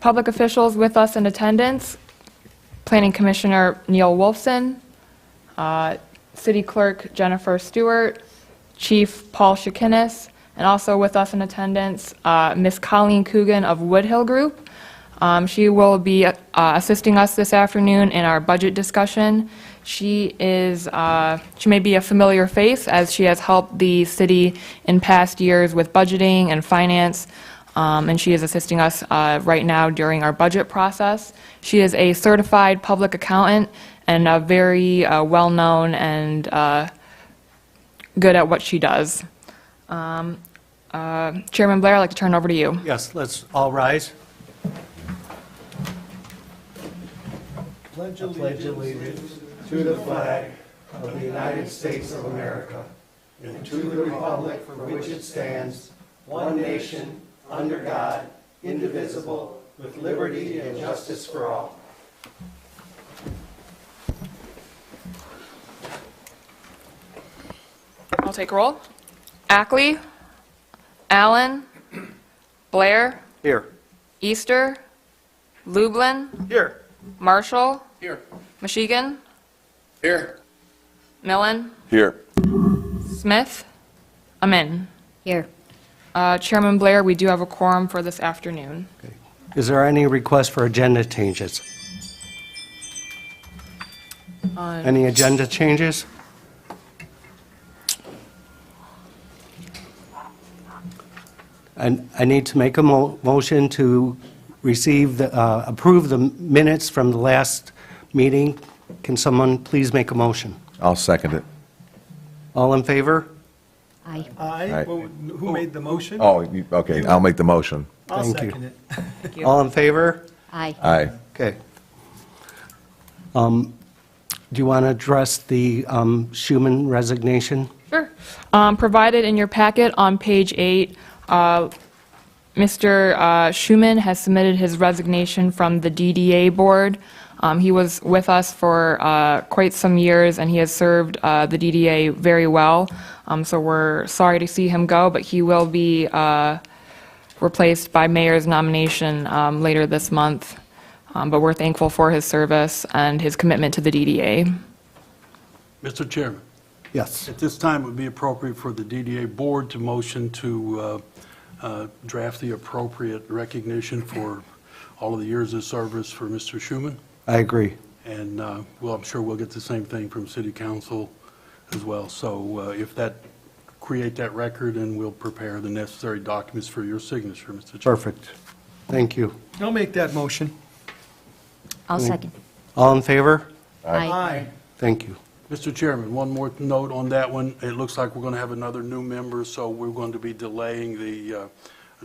Public officials with us in attendance: Planning Commissioner Neil Wolfson, City Clerk Jennifer Stewart, Chief Paul Shakinis, and also with us in attendance, Ms. Colleen Coogan of Woodhill Group. She will be assisting us this afternoon in our budget discussion. She may be a familiar face, as she has helped the city in past years with budgeting and finance, and she is assisting us right now during our budget process. She is a certified public accountant and a very well-known and good at what she does. Chairman Blair, I'd like to turn it over to you. Yes, let's all rise. Pledge allegiance to the flag of the United States of America and to the republic for which it stands, one nation, under God, indivisible, with liberty and justice for all. I'll take roll. Ackley, Allen, Blair, Here. Easter, Lublin, Here. Marshall, Here. Michigan, Here. Millen, Here. Smith, Amin. Here. Chairman Blair, we do have a quorum for this afternoon. Is there any request for agenda changes? Any agenda changes? I need to make a motion to approve the minutes from the last meeting. Can someone please make a motion? I'll second it. All in favor? Aye. Aye. Aye. Well, who made the motion? Oh, okay, I'll make the motion. I'll Thank you. second it. All in favor? Aye. Aye. Okay. Do you want to address the Schuman resignation? Sure. Provided in your packet on page 8, Mr. Schuman has submitted his resignation from the DDA board. He was with us for quite some years, and he has served the DDA very well. So we're sorry to see him go, but he will be replaced by mayor's nomination later this month. But we're thankful for his service and his commitment to the DDA. Mr. Chairman, Yes. at this time, it would be appropriate for the DDA board to motion to draft the appropriate recognition for all of the years of service for Mr. Schuman. I agree. And I'm sure we'll get the same thing from City Council as well. So if that, create that record, and we'll prepare the necessary documents for your signature, Mr. Chairman. Perfect. Thank you. I'll make that motion. I'll second. All in favor? Aye. Thank you. Mr. Chairman, one more note on that one. It looks like we're going to have another new member, so we're going to be delaying the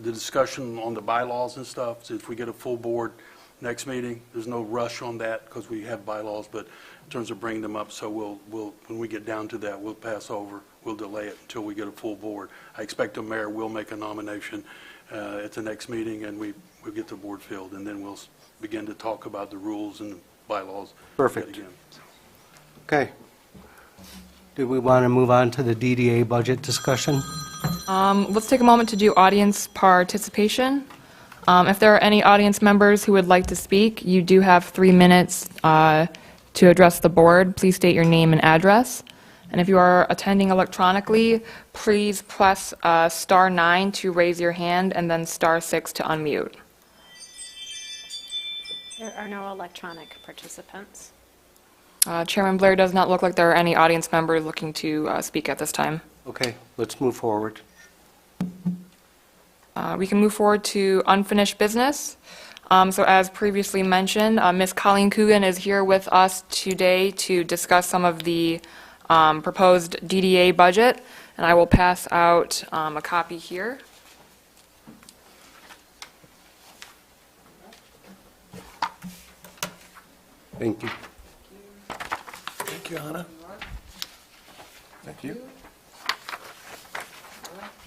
discussion on the bylaws and stuff. So if we get a full board next meeting, there's no rush on that because we have bylaws, but in terms of bringing them up, so we'll when we get down to that, we'll pass over. We'll delay it until we get a full board. I expect the mayor will make a nomination at the next meeting, and we'll get the board filled, and then we'll begin to talk about the rules and bylaws. Perfect. Again. Okay. Do we want to move on to the DDA budget discussion? Let's take a moment to do audience participation. If there are any audience members who would like to speak, you do have 3 minutes to address the board. Please state your name and address. And if you are attending electronically, please press *9 to raise your hand and then *6 to unmute. There are no electronic participants. Chairman Blair, does not look like there are any audience members looking to speak at this time. Okay, let's move forward. We can move forward to unfinished business. So as previously mentioned, Ms. Colleen Coogan is here with us today to discuss some of the proposed DDA budget, and I will pass out a copy here. Thank you. Thank you, Anna. Thank you.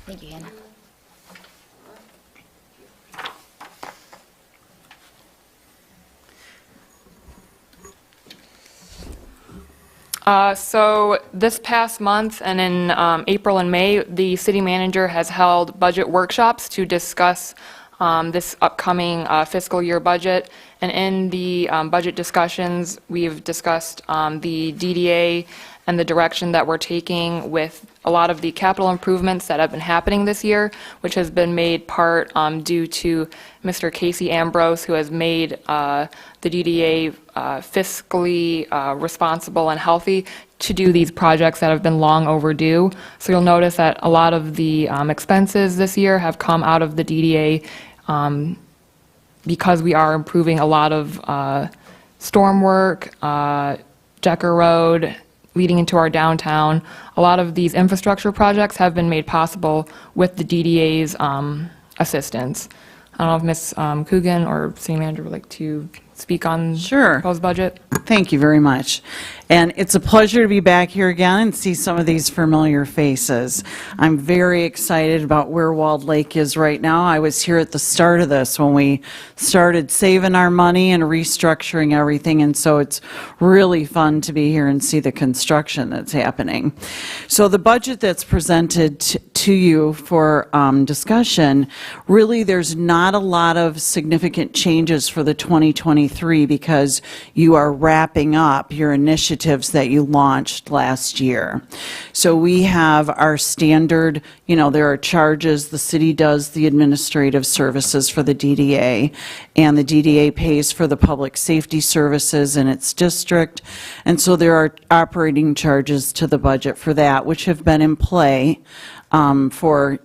Thank you, Hannah. So this past month and in April and May, the city manager has held budget workshops to discuss this upcoming fiscal year budget. And in the budget discussions, we've discussed the DDA and the direction that we're taking with a lot of the capital improvements that have been happening this year, which has been made part due to Mr. Casey Ambrose, who has made the DDA fiscally responsible and healthy to do these projects that have been long overdue. So you'll notice that a lot of the expenses this year have come out of the DDA because we are improving a lot of storm work, Decker Road, leading into our downtown. A lot of these infrastructure projects have been made possible with the DDA's assistance. I don't know if Ms. Coogan or City Manager would like to speak on Sure. proposed budget. Thank you very much. And it's a pleasure to be back here again and see some of these familiar faces. I'm very excited about where Walled Lake is right now. I was here at the start of this when we started saving our money and restructuring everything, and so it's really fun to be here and see the construction that's happening. So the budget that's presented to you for discussion, really there's not a lot of significant changes for the 2023 because you are wrapping up your initiatives that you launched last year. So we have our standard, there are charges, the city does the administrative services for the DDA, and the DDA pays for the public safety services in its district, and so there are operating charges to the budget for that, which have been in play for,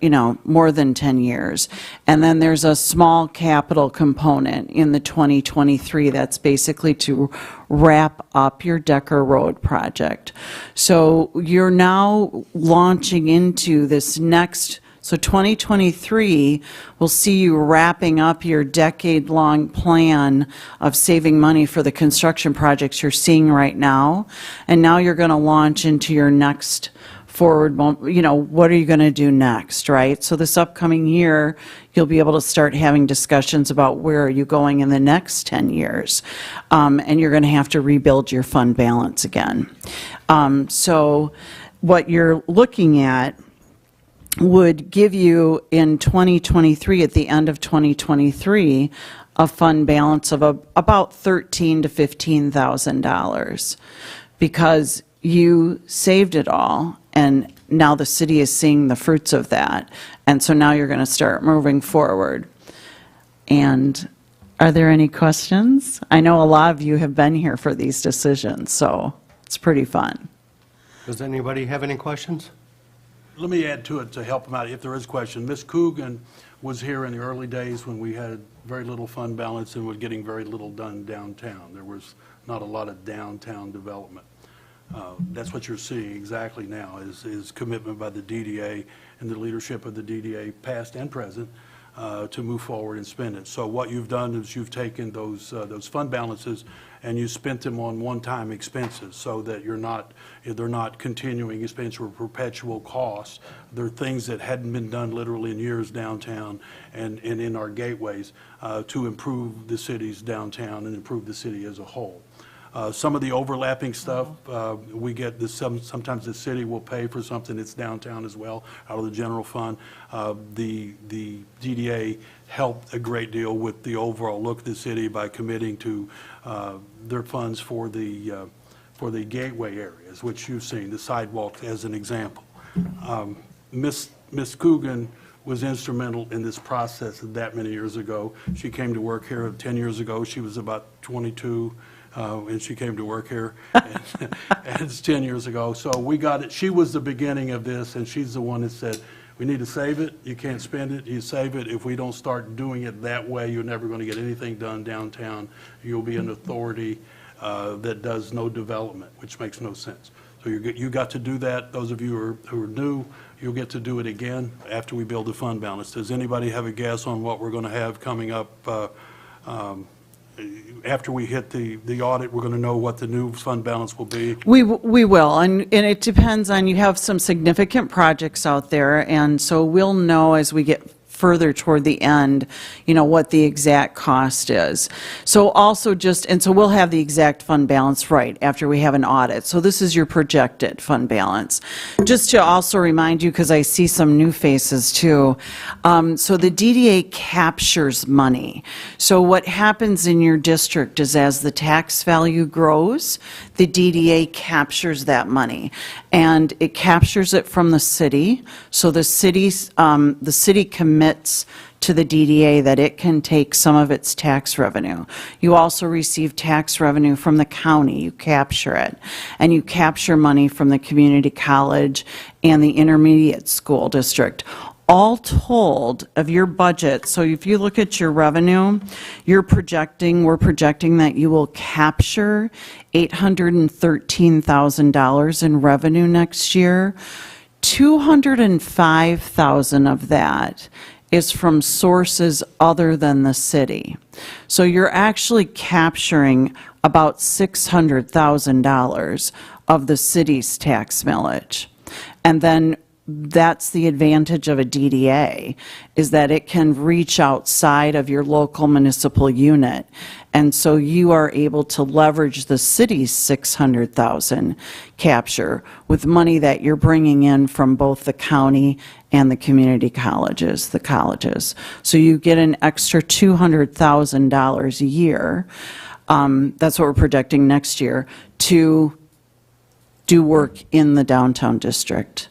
more than 10 years. And then there's a small capital component in the 2023 that's basically to wrap up your Decker Road project. So you're now launching into this next, so 2023 will see you wrapping up your decade-long plan of saving money for the construction projects you're seeing right now. And now you're going to launch into your next forward, what are you going to do next, right? So this upcoming year, you'll be able to start having discussions about where are you going in the next 10 years. And you're going to have to rebuild your fund balance again. So what you're looking at would give you in 2023, at the end of 2023, a fund balance of about $13,000 to $15,000 because you saved it all, and now the city is seeing the fruits of that. And so now you're going to start moving forward. And are there any questions? I know a lot of you have been here for these decisions, so it's pretty fun. Does anybody have any questions? Let me add to it to help them out if there is a question. Ms. Coogan was here in the early days when we had very little fund balance and were getting very little done downtown. There was not a lot of downtown development. That's what you're seeing exactly now is commitment by the DDA and the leadership of the DDA, past and present, to move forward and spend it. So what you've done is you've taken those fund balances and you spent them on one-time expenses so that they're not continuing expense or perpetual costs. They're things that hadn't been done literally in years downtown and in our gateways to improve the city's downtown and improve the city as a whole. Some of the overlapping stuff, we get this, sometimes the city will pay for something that's downtown as well, out of the general fund. The DDA helped a great deal with the overall look of the city by committing to their funds for the gateway areas, which you've seen, the sidewalks as an example. Ms. Coogan was instrumental in this process that many years ago. She came to work here 10 years ago. She was about 22. And she came to work here, and it's 10 years ago. So we got it. She was the beginning of this, and she's the one that said, we need to save it. You can't spend it. You save it. If we don't start doing it that way, you're never going to get anything done downtown. You'll be an authority that does no development, which makes no sense. So you got to do that. Those of you who are new, you'll get to do it again after we build the fund balance. Does anybody have a guess on what we're going to have coming up? After we hit the audit, we're going to know what the new fund balance will be. We will, and it depends on, you have some significant projects out there, and so we'll know as we get further toward the end, what the exact cost is. So also so we'll have the exact fund balance right after we have an audit. So this is your projected fund balance. Just to also remind you, because I see some new faces too, so the DDA captures money. So what happens in your district is as the tax value grows, the DDA captures that money. And it captures it from the city. So the city commits to the DDA that it can take some of its tax revenue. You also receive tax revenue from the county. You capture it. And you capture money from the community college and the intermediate school district. All told of your budget, so if you look at your revenue, we're projecting that you will capture $813,000 in revenue next year. $205,000 of that is from sources other than the city. So you're actually capturing about $600,000 of the city's tax millage. And then that's the advantage of a DDA, is that it can reach outside of your local municipal unit. And so you are able to leverage the city's $600,000 capture with money that you're bringing in from both the county and the community colleges, the colleges. So you get an extra $200,000 a year. That's what we're projecting next year to do work in the downtown district.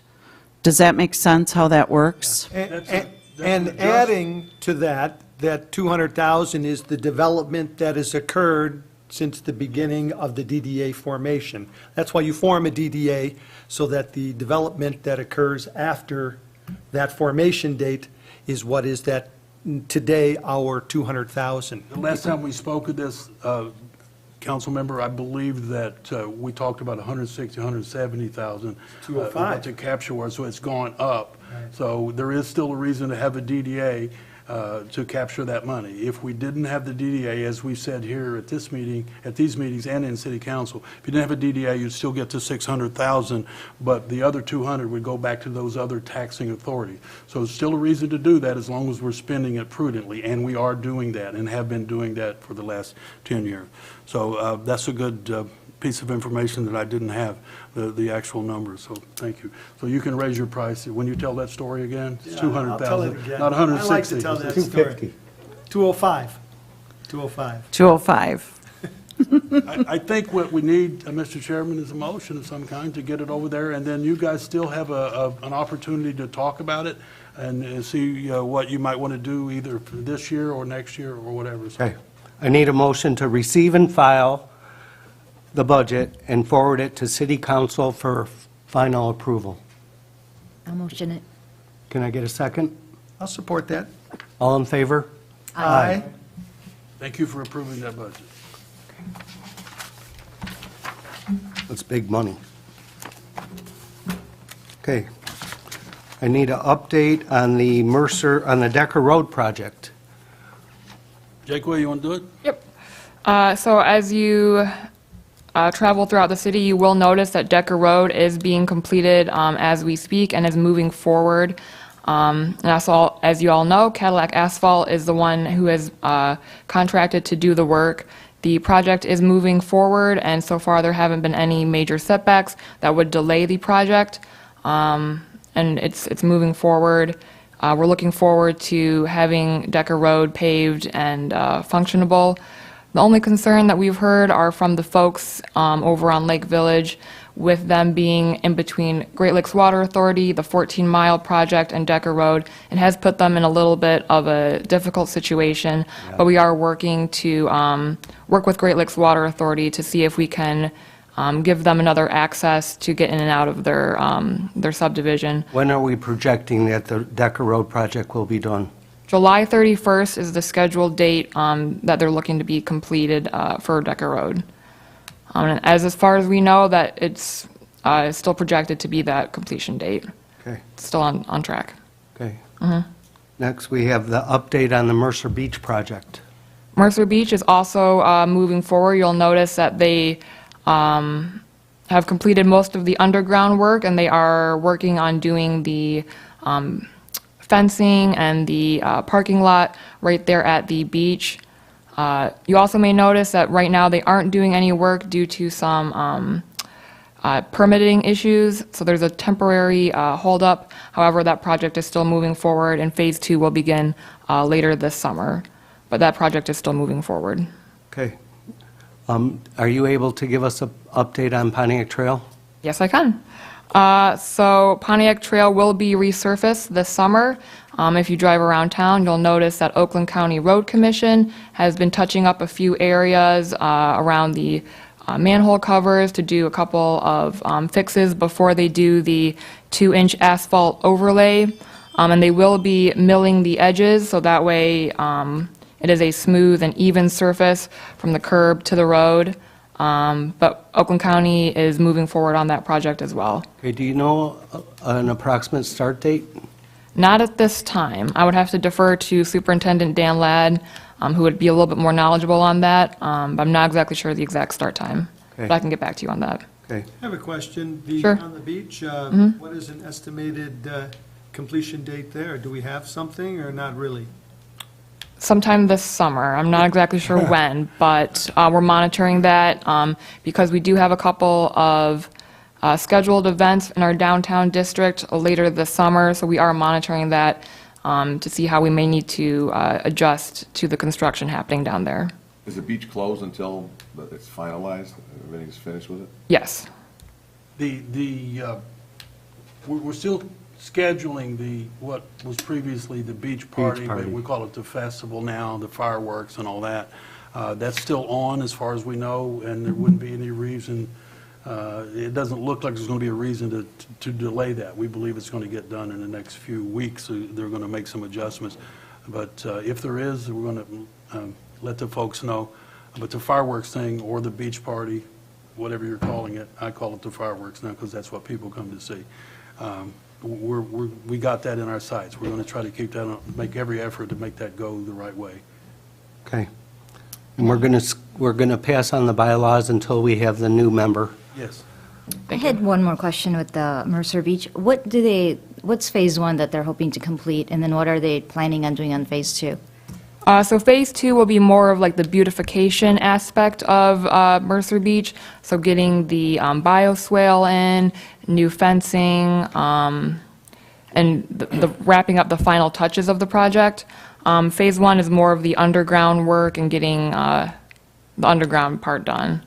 Does that make sense how that works? And adding to that 200,000 is the development that has occurred since the beginning of the DDA formation. That's why you form a DDA, so that the development that occurs after that formation date is what is that today our 200,000. The last time we spoke of this, council member, I believe that we talked about 160, 170,000. 205. What the capture was, so it's gone up. So there is still a reason to have a DDA to capture that money. If we didn't have the DDA, as we said here at this meeting, at these meetings and in city council, if you didn't have a DDA, you'd still get to 600,000, but the other 200 would go back to those other taxing authorities. So it's still a reason to do that as long as we're spending it prudently, and we are doing that and have been doing that for the last 10 years. So that's a good piece of information that I didn't have, the actual numbers, so thank you. So you can raise your price. When you tell that story again, it's 200,000, I'll tell it again. not 160. I like to tell that story. 205. 205. 205. I think what we need, Mr. Chairman, is a motion of some kind to get it over there, and then you guys still have an opportunity to talk about it and see what you might want to do either for this year or next year or whatever. So Okay. I need a motion to receive and file the budget and forward it to City Council for final approval. I'll motion it. Can I get a second? I'll support that. All in favor? Aye. thank you for approving that budget. That's big money. Okay. I need an update on the Decker Road project. Jake, you want to do it? Yep. So as you travel throughout the city, you will notice that Decker Road is being completed as we speak and is moving forward. And also, as you all know, Cadillac Asphalt is the one who is contracted to do the work. The project is moving forward, and so far there haven't been any major setbacks that would delay the project. And it's moving forward. We're looking forward to having Decker Road paved and functionable. The only concern that we've heard are from the folks over on Lake Village, with them being in between Great Lakes Water Authority, the 14-mile project, and Decker Road. It has put them in a little bit of a difficult situation, but we are working to work with Great Lakes Water Authority to see if we can give them another access to get in and out of their subdivision. When are we projecting that the Decker Road project will be done? July 31st is the scheduled date that they're looking to be completed for Decker Road. And as far as we know, that it's still projected to be that completion date. Okay, It's still on track. okay. Next, we have the update on the Mercer Beach project. Mercer Beach is also moving forward. You'll notice that they have completed most of the underground work, and they are working on doing the fencing and the parking lot right there at the beach. You also may notice that right now they aren't doing any work due to some permitting issues, so there's a temporary holdup. However, that project is still moving forward, and Phase 2 will begin later this summer. But that project is still moving forward. Okay. Are you able to give us an update on Pontiac Trail? Yes, I can. So Pontiac Trail will be resurfaced this summer. If you drive around town, you'll notice that Oakland County Road Commission has been touching up a few areas around the manhole covers to do a couple of fixes before they do the 2-inch asphalt overlay. And they will be milling the edges, so that way it is a smooth and even surface from the curb to the road. But Oakland County is moving forward on that project as well. Okay, do you know an approximate start date? Not at this time. I would have to defer to Superintendent Dan Ladd, who would be a little bit more knowledgeable on that. But I'm not exactly sure the exact start time. Okay. But I can get back to you on that. Okay. I have a question. Sure. On the beach, what is an estimated completion date there? Do we have something or not really? Sometime this summer. I'm not exactly sure when, but we're monitoring that because we do have a couple of scheduled events in our downtown district later this summer, so we are monitoring that to see how we may need to adjust to the construction happening down there. Is the beach closed until it's finalized, everything's finished with it? Yes. We're still scheduling what was previously the beach party, but party. we call it the festival now, the fireworks and all that. That's still on as far as we know, and there wouldn't be any reason, it doesn't look like there's going to be a reason to delay that. We believe it's going to get done in the next few weeks, so they're going to make some adjustments. But if there is, we're going to let the folks know. But the fireworks thing, or the beach party, whatever you're calling it, I call it the fireworks now because that's what people come to see. We got that in our sights. We're going to try to keep that, make every effort to make that go the right way. Okay. And we're going to pass on the bylaws until we have the new member. Yes. I had one more question with the Mercer Beach. What's Phase 1 that they're hoping to complete, and then what are they planning on doing on Phase 2? So Phase 2 will be more of like the beautification aspect of Mercer Beach, so getting the bioswale in, new fencing, and the wrapping up the final touches of the project. Phase 1 is more of the underground work and getting the underground part done.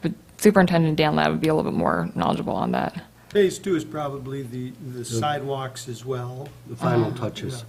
But Superintendent Dan Ladd would be a little bit more knowledgeable on that. Phase 2 is probably the sidewalks as well. The final touches.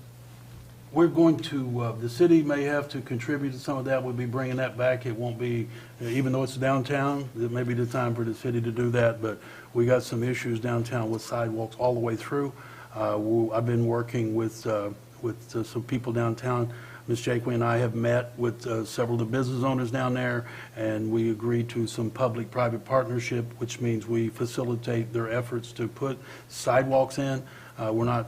We're going to, the city may have to contribute to some of that. We'll be bringing that back. It won't be, even though it's downtown, it may be the time for the city to do that, but we got some issues downtown with sidewalks all the way through. I've been working with some people downtown. Ms. Jakeway and I have met with several of the business owners down there, and we agreed to some public-private partnership, which means we facilitate their efforts to put sidewalks in. We're not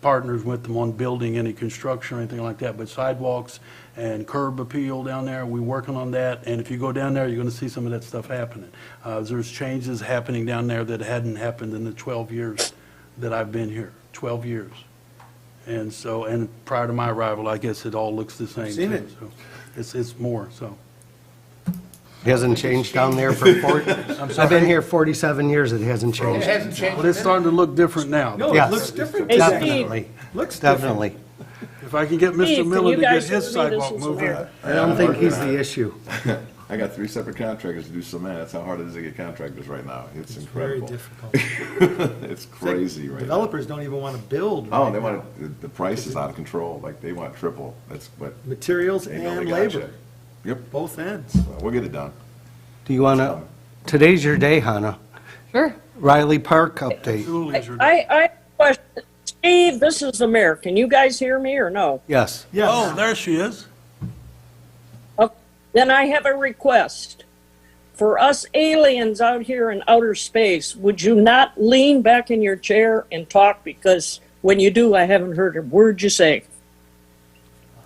partners with them on building any construction or anything like that, but sidewalks and curb appeal down there, we're working on that. And if you go down there, you're going to see some of that stuff happening. There's changes happening down there that hadn't happened in the 12 years that I've been here, 12 years. And so, and prior to my arrival, I guess it all looks the same. Seen too. it. So it's more, so. It hasn't changed down there for I've been here 47 years, it hasn't changed. But it's starting to look different now. No, Yes. it looks different. Definitely, Looks different. definitely. If I can get Steve, Mr. can Miller you to get guys his hear me? This sidewalk is moving. Amira. I don't think he's the issue. I got 3 separate contractors to do cement, that's how hard it is to get contractors right now, it's Very incredible. difficult. It's crazy right now. Developers don't even want to build Oh, right they now. want, the price is out of control, like, they want triple, that's what, Materials they know and they got labor, you. Yep, both ends. we'll get it done. Do you want to, today's your day, Hannah. Sure. Riley Park update. Absolutely, it's I question, Steve, this is the mayor. Can you guys hear me or no? Yes. Yes. Oh, there she is. Then I have a request. For us aliens out here in outer space, would you not lean back in your chair and talk? Because when you do, I haven't heard a word you say.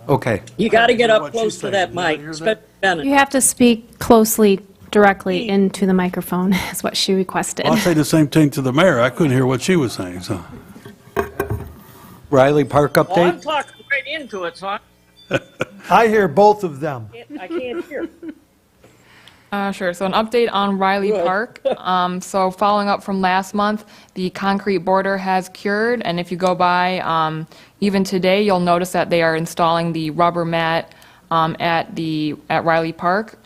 Okay. You got to get What up she's close to saying. that Did I mic, hear that? especially Bennett. You have to speak closely, directly into the microphone, is what she requested. I'll say the same thing to the mayor. I couldn't hear what she was saying, so. Riley Park Well, I'm update? talking right into it, so I hear both of them. I can't hear. Sure. So an update on Riley Good. Park. So following up from last month, the concrete border has cured, and if you go by even today, you'll notice that they are installing the rubber mat at Riley Park.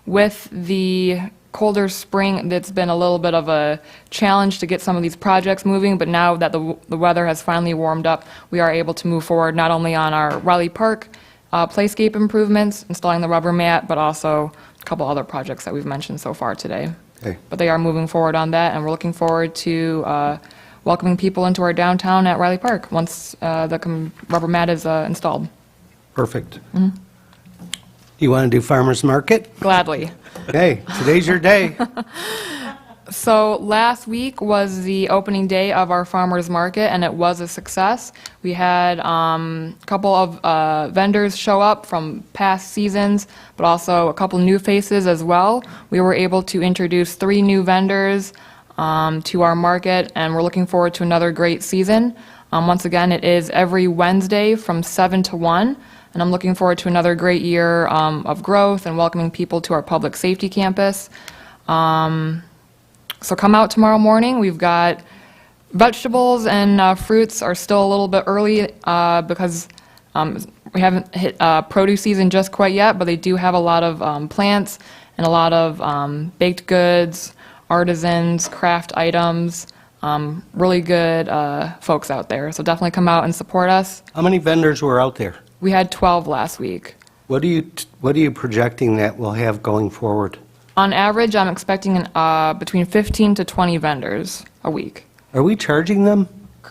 With the colder spring, it's been a little bit of a challenge to get some of these projects moving, but now that the weather has finally warmed up, we are able to move forward not only on our Riley Park playscape improvements, installing the rubber mat, but also a couple other projects that we've mentioned so far today. Okay. But they are moving forward on that, and we're looking forward to welcoming people into our downtown at Riley Park once the rubber mat is installed. Perfect. You want to do farmer's market? Gladly. Hey, today's your day. So last week was the opening day of our farmers market, and it was a success. We had a couple of vendors show up from past seasons, but also a couple new faces as well. We were able to introduce 3 new vendors to our market, and we're looking forward to another great season. Once again, it is every Wednesday from 7 to 1. And I'm looking forward to another great year of growth and welcoming people to our public safety campus. So come out tomorrow morning. We've got vegetables and fruits are still a little bit early because we haven't hit produce season just quite yet, but they do have a lot of plants and a lot of baked goods, artisans, craft items, really good folks out there. So definitely come out and support us. How many vendors were out there? We had 12 last week. What are you projecting that we'll have going forward? On average, I'm expecting between 15 to 20 vendors a week. Are we charging them?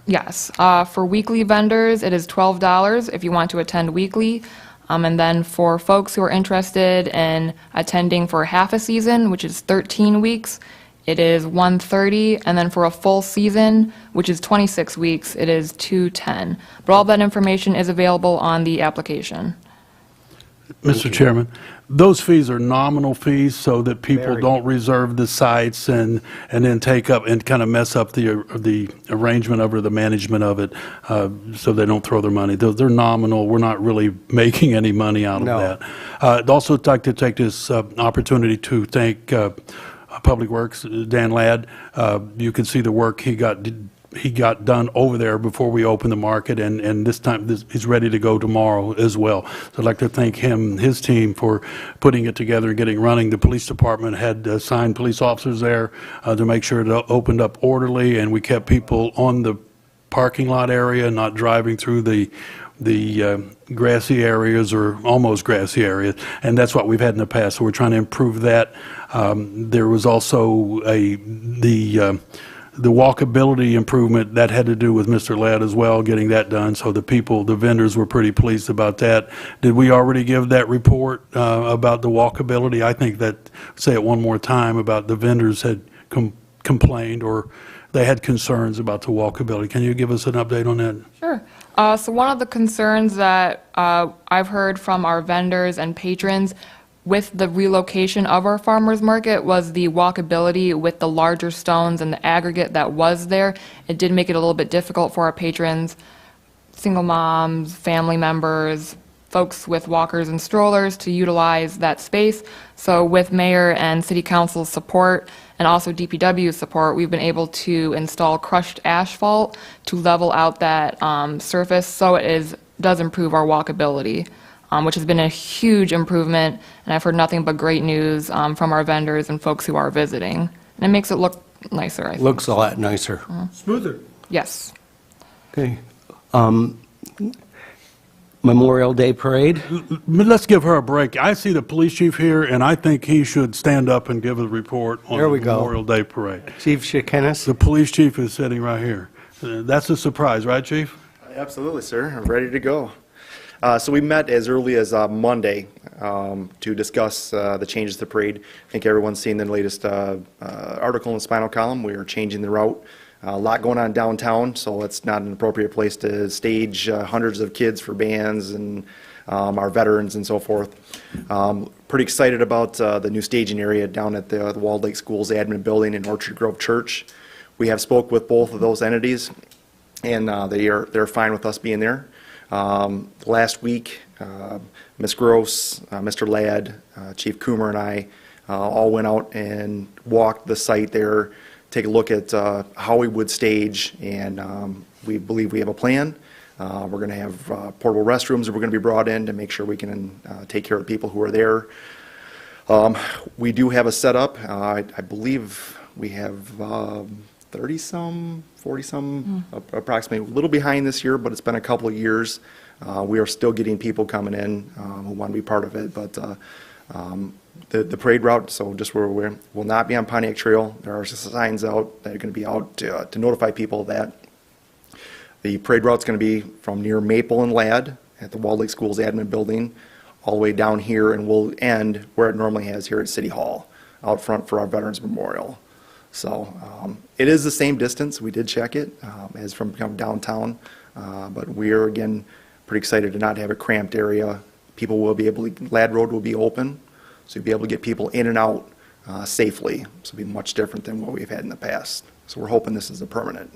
Yes. For weekly vendors, it is $12 if you want to attend weekly. And then for folks who are interested in attending for half a season, which is 13 weeks, it is $130, and then for a full season, which is 26 weeks, it is $210. But all that information is available on the application. Mr. Chairman, those fees are nominal fees so that people Very. don't reserve the sites and then take up and kind of mess up the arrangement of or the management of it, so they don't throw their money. They're nominal. We're not really making any money out of No. that. I'd also like to take this opportunity to thank Public Works, Dan Ladd. You can see the work he got done over there before we opened the market, and this time he's ready to go tomorrow as well. So I'd like to thank him, his team, for putting it together and getting running. The police department had assigned police officers there to make sure it opened up orderly, and we kept people on the parking lot area, not driving through the grassy areas or almost grassy areas, and that's what we've had in the past. So we're trying to improve that. There was also the walkability improvement that had to do with Mr. Ladd as well, getting that done. So the vendors were pretty pleased about that. Did we already give that report about the walkability? I think that, say it one more time, about the vendors had complained or they had concerns about the walkability. Can you give us an update on that? Sure. So one of the concerns that I've heard from our vendors and patrons with the relocation of our farmers market was the walkability with the larger stones and the aggregate that was there. It did make it a little bit difficult for our patrons, single moms, family members, folks with walkers and strollers to utilize that space. So with mayor and city council's support and also DPW's support, we've been able to install crushed asphalt to level out that surface so it does improve our walkability, which has been a huge improvement, and I've heard nothing but great news from our vendors and folks who are visiting. And it makes it look nicer, I think. Looks a lot nicer. Smoother. Yes. Okay. Memorial Day Parade? Let's give her a break. I see the police chief here, and I think he should stand up and give a report on There the we go. Memorial Day Parade. Chief Shekenis? The police chief is sitting right here. That's a surprise, right, chief? Absolutely, sir. I'm ready to go. So we met as early as Monday to discuss the changes to the parade. I think everyone's seen the latest article in the Spinal Column. We are changing the route. A lot going on downtown, so it's not an appropriate place to stage hundreds of kids for bands and our veterans and so forth. Pretty excited about the new staging area down at the Walled Lake Schools admin building in Orchard Grove Church. We have spoke with both of those entities. and they're fine with us being there. Last week, Ms. Gross, Mr. Ladd, Chief Coomer, and I all went out and walked the site there, take a look at how we would stage, and we believe we have a plan. We're going to have portable restrooms that we're going to be brought in to make sure we can take care of the people who are there. We do have a setup. I believe we have 30-some, 40-some, approximately, a little behind this year, but it's been a couple of years. We are still getting people coming in who want to be part of it, but the parade route, so just where we will not be on Pontiac Trail. There are signs out that are going to be out to notify people that the parade route's going to be from near Maple and Ladd at the Walled Lake Schools admin building, all the way down here, and we'll end where it normally has here at City Hall, out front for our Veterans Memorial. So it is the same distance. We did check it as from downtown, but we're, again, pretty excited to not have a cramped area. People will be able to, Ladd Road will be open, so you'll be able to get people in and out safely. So it'll be much different than what we've had in the past. So we're hoping this is a permanent,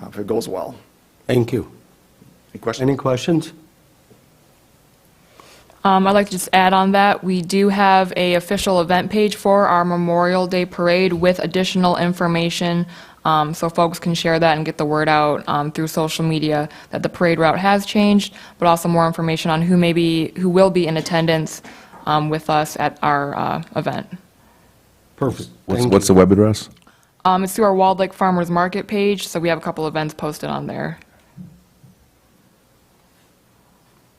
if it goes well. Thank you. Any questions? Any questions? I'd like to just add on that, we do have a official event page for our Memorial Day Parade with additional information, so folks can share that and get the word out through social media that the parade route has changed, but also more information on who will be in attendance with us at our event. Perfect. What's the web address? It's through our Walled Lake Farmers Market page, so we have a couple events posted on there.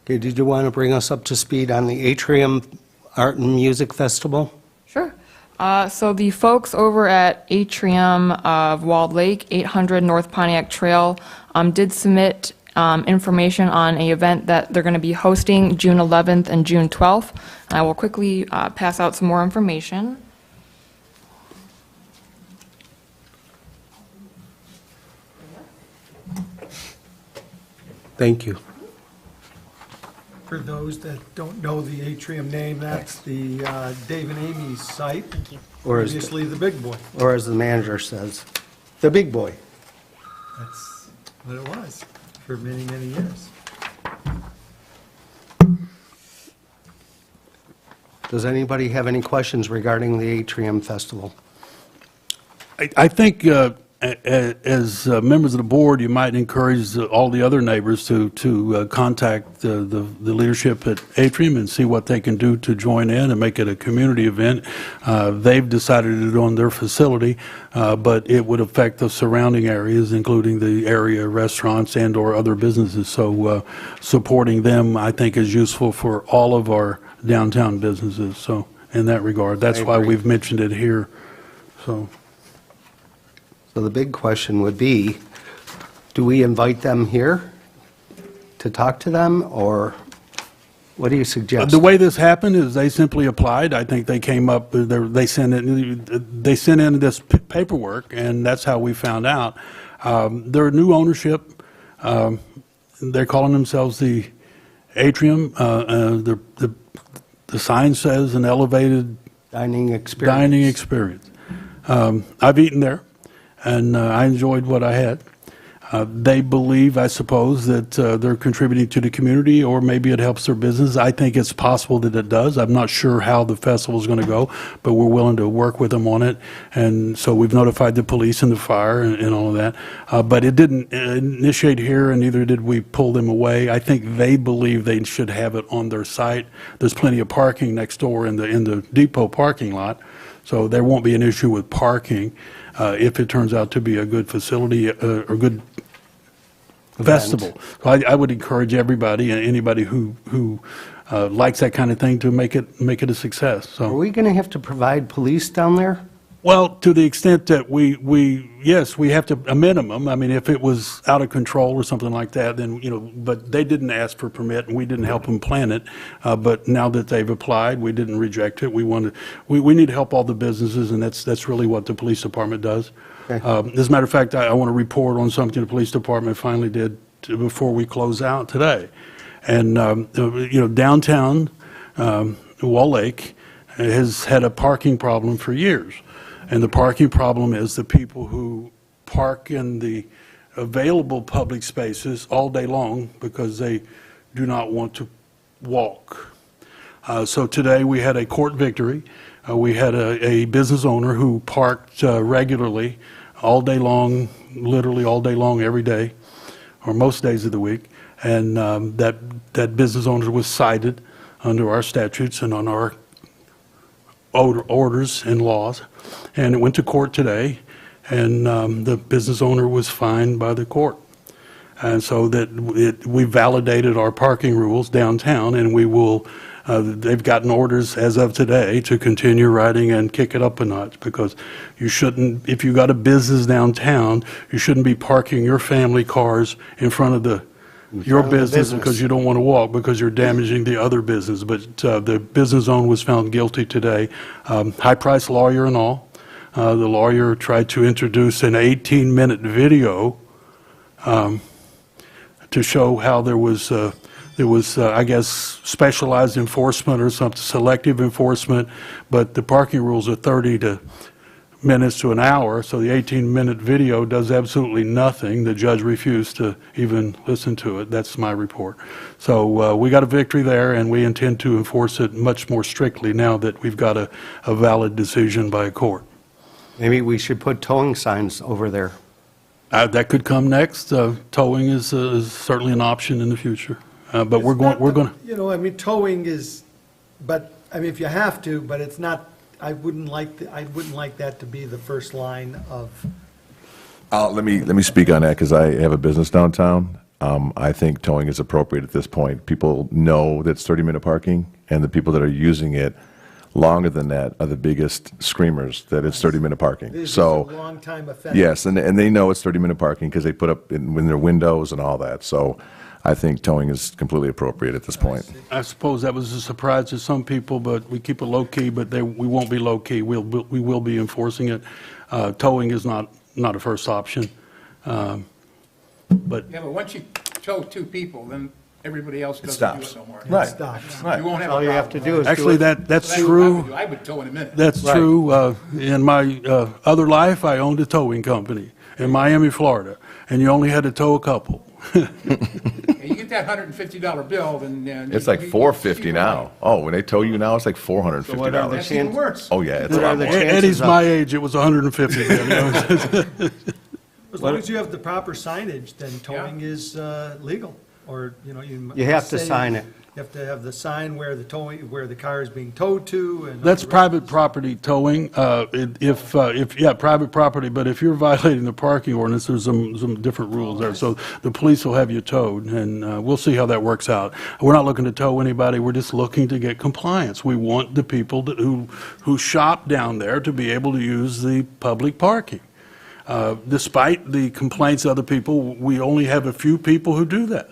Okay, did you want to bring us up to speed on the Atrium Art and Music Festival? Sure. So the folks over at Atrium of Walled Lake, 800 North Pontiac Trail, did submit information on an event that they're going to be hosting June 11th and June 12th. I will quickly pass out some more information. Thank you. For those that don't know the Atrium name, that's the Dave and Amy's site. Or as, Previously the Big Boy. or as the manager says, the big boy. That's what it was for many, many years. Does anybody have any questions regarding the Atrium Festival? I think as members of the board, you might encourage all the other neighbors to contact the leadership at Atrium and see what they can do to join in and make it a community event. They've decided to do it on their facility, but it would affect the surrounding areas, including the area restaurants and/or other businesses. So supporting them, I think, is useful for all of our downtown businesses. So in that regard, that's why we've mentioned it here. So So the big question would be, do we invite them here to talk to them, or what do you suggest? the way this happened is they simply applied. I think they came up, they sent in this paperwork, and that's how we found out. They're a new ownership. They're calling themselves the Atrium. The sign says an elevated Dining experience. dining experience. I've eaten there, and I enjoyed what I had. They believe, I suppose, that they're contributing to the community, or maybe it helps their business. I think it's possible that it does. I'm not sure how the festival is going to go, but we're willing to work with them on it. And so we've notified the police and the fire and all of that. But it didn't initiate here, and neither did we pull them away. I think they believe they should have it on their site. There's plenty of parking next door in the depot parking lot, so there won't be an issue with parking if it turns out to be a good facility or good festival. So I would encourage everybody, and anybody who likes that kind of thing, to make it a success. Are So, we going to have to provide police down there? well, to the extent that yes, we have to, a minimum. I mean, if it was out of control or something like that, then, but they didn't ask for permit, and we didn't help them plan it. But now that they've applied, we didn't reject it. We need to help all the businesses, and that's really what the police department does. Okay. As a matter of fact, I want to report on something the police department finally did before we close out today. And, downtown Wall Lake has had a parking problem for years. And the parking problem is the people who park in the available public spaces all day long because they do not want to walk. So today, we had a court victory. We had a business owner who parked regularly all day long, literally all day long, every day, or most days of the week. And that business owner was cited under our statutes and on our orders and laws. And it went to court today, and the business owner was fined by the court. And so we validated our parking rules downtown, and we will, they've gotten orders as of today to continue riding and kick it up a notch, because you shouldn't, if you got a business downtown, you shouldn't be parking your family cars in front of your business because you don't want to walk, because you're damaging the other business. But the business owner was found guilty today, high-priced lawyer and all. The lawyer tried to introduce an 18-minute video to show how there was, I guess, specialized enforcement or something, selective enforcement, but the parking rules are 30 minutes to an hour, so the 18-minute video does absolutely nothing. The judge refused to even listen to it. That's my report. So we got a victory there, and we intend to enforce it much more strictly now that we've got a valid decision by a court. Maybe we should put towing signs over there. That could come next. Towing is certainly an option in the future. But we're going to. You know, I mean, towing is, but, I mean, if you have to, but it's not, I wouldn't like that to be the first line of. Let me speak on that, because I have a business downtown. I think towing is appropriate at this point. People know that it's 30-minute parking, and the people that are using it longer than that are the biggest screamers that it's 30-minute parking. This So, is a long-time offense. yes, and they know it's 30-minute parking because they put up in their windows and all that. So I think towing is completely appropriate at this point. I suppose that was a surprise to some people, but we keep it low-key, but we won't be low-key. We will be enforcing it. Towing is not a first option. But Yeah, but once you tow two people, then everybody else doesn't do stops. it no more. Right. Stops. Right. You won't have All a you have to problem. do is do actually, it. that's That's what I true. would do. I would tow in a minute. That's Right. true. In my other life, I owned a towing company in Miami, Florida, and you only had to tow a couple. Yeah, you get that $150 bill, then. It's like $450 now. Oh, when they tow you now, it's like $450. what are the That's even worse. Oh, yeah, it's a What are lot the more. chances Eddie's of- my age. It was 150. You know? As long as you have the proper signage, then towing is legal, or, you know, You have to say- sign it. You have to have the sign where the car is being towed to, and. That's private property towing. Private property, but if you're violating the parking ordinance, there's some different rules there. So the police will have you towed, and we'll see how that works out. We're not looking to tow anybody, we're just looking to get compliance. We want the people who shop down there to be able to use the public parking. Despite the complaints of other people, we only have a few people who do that.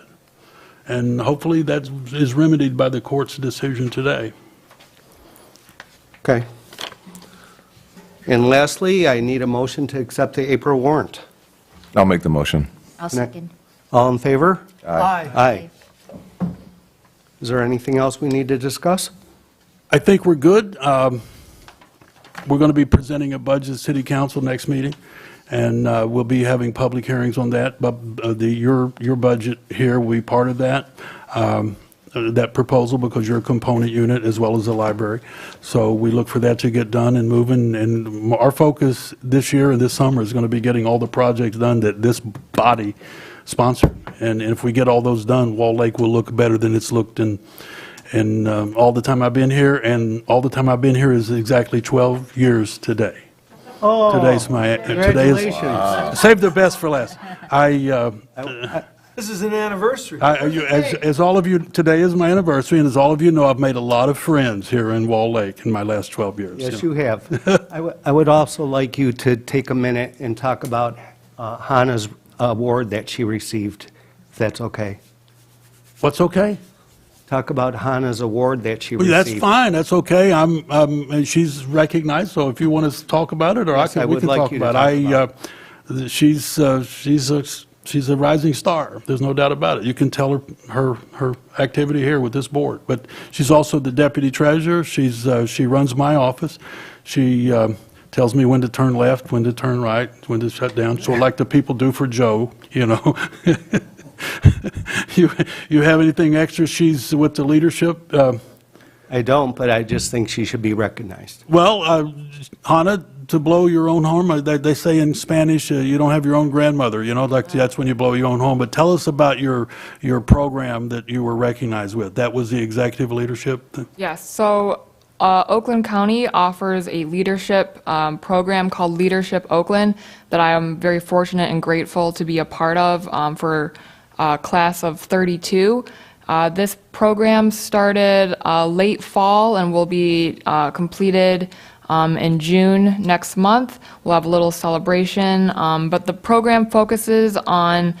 And hopefully that is remedied by the court's decision today. Okay. And lastly, I need a motion to accept the April warrant. I'll make the motion. I'll second. All in favor? Aye. Aye. Is there anything else we need to discuss? I think we're good. We're going to be presenting a budget to City Council next meeting, and we'll be having public hearings on that. But your budget here will be part of that proposal, because you're a component unit as well as the library. So we look for that to get done and moving. And our focus this year and this summer is going to be getting all the projects done that this body sponsored. And if we get all those done, Wall Lake will look better than it's looked in all the time I've been here. And all the time I've been here is exactly 12 years today. Oh, congratulations. Save the best for last. This is an anniversary. As all of you, today is my anniversary, and as all of you know, I've made a lot of friends here in Wall Lake in my last 12 years. Yes, you have. I would also like you to take a minute and talk about Hannah's award that she received, if that's okay. What's okay? Talk about Hannah's award that she Well, received. that's fine. That's okay. And she's recognized. So if you want to talk about it, or Yes, I we would can like talk you to about it. talk She's a rising star. There's no doubt about it. You can tell her activity here with this board. But she's also the deputy treasurer. She runs my office. She tells me when to turn left, when to turn right, when to shut down, sort of like the people do for Joe, you know. You have anything extra? She's with the leadership. I don't, but I just think she should be recognized. Well, Hannah, to blow your own horn, they say in Spanish, you don't have your own grandmother, you know, like that's when you blow your own horn. But tell us about your program that you were recognized with. That was the executive leadership? Yes, so Oakland County offers a leadership program called Leadership Oakland that I am very fortunate and grateful to be a part of for class of 32. This program started late fall and will be completed in June next month. We'll have a little celebration, but the program focuses on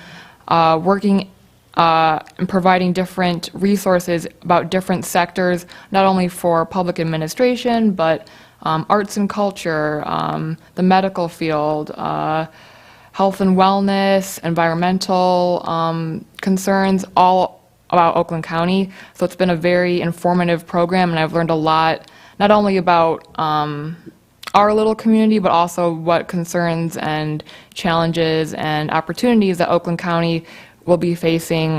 working and providing different resources about different sectors, not only for public administration, but arts and culture, the medical field, health and wellness, environmental concerns, all about Oakland County. So it's been a very informative program, and I've learned a lot, not only about our little community, but also what concerns and challenges and opportunities that Oakland County will be facing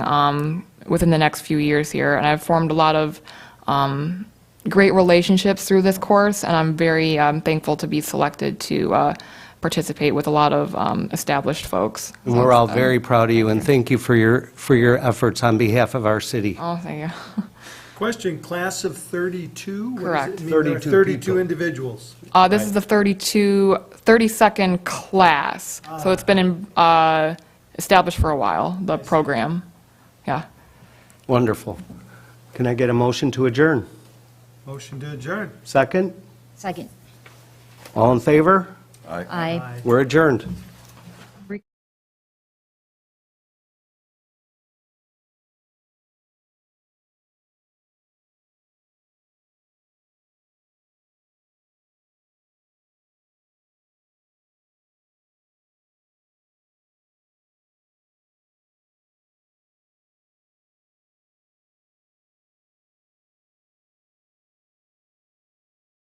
within the next few years here. And I've formed a lot of great relationships through this course, and I'm very thankful to be selected to participate with a lot of established folks. And we're all very proud of you, and thank you for your efforts on behalf of our city. Oh, thank you. Question, class of 32? What does it Correct. mean? There are 32 32 people. individuals. This is the 32nd class, so it's been established for a while, the program. Yeah. Wonderful. Can I get a motion to adjourn? Motion to adjourn. Second? Second. All in favor? Aye. We're adjourned.